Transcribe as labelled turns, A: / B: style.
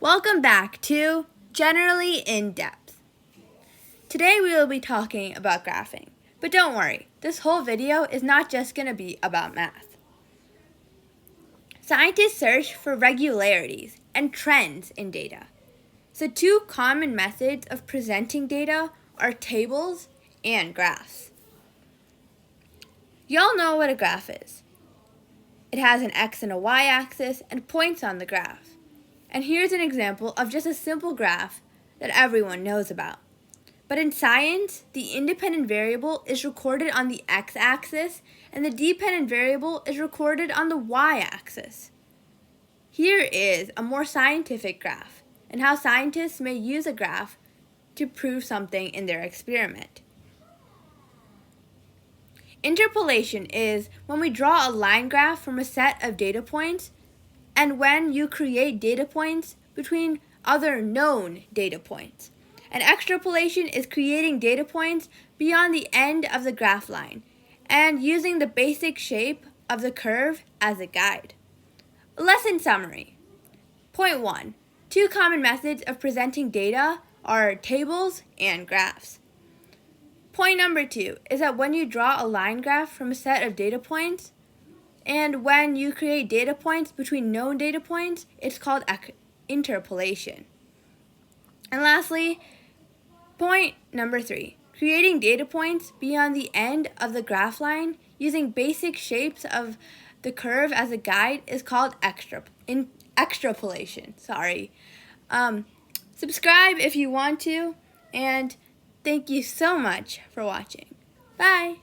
A: Welcome back to Generally In Depth. Today we will be talking about graphing, but don't worry, this whole video is not just going to be about math. Scientists search for regularities and trends in data. So two common methods of presenting data are tables and graphs. Y'all know what a graph is. It has an x and a y axis and points on the graph. And here's an example of just a simple graph that everyone knows about. But in science, the independent variable is recorded on the x-axis and the dependent variable is recorded on the y-axis. Here is a more scientific graph and how scientists may use a graph to prove something in their experiment. Interpolation is when we draw a line graph from a set of data points and when you create data points between other known data points. And extrapolation is creating data points beyond the end of the graph line and using the basic shape of the curve as a guide. Lesson summary. Point 1. Two common methods of presenting data are tables and graphs. Point number 2 is that when you draw a line graph from a set of data points, and when you create data points between known data points, it's called interpolation. And lastly, point number 3, creating data points beyond the end of the graph line using basic shapes of the curve as a guide is called extrapolation. Subscribe if you want to, and thank you so much for watching. Bye!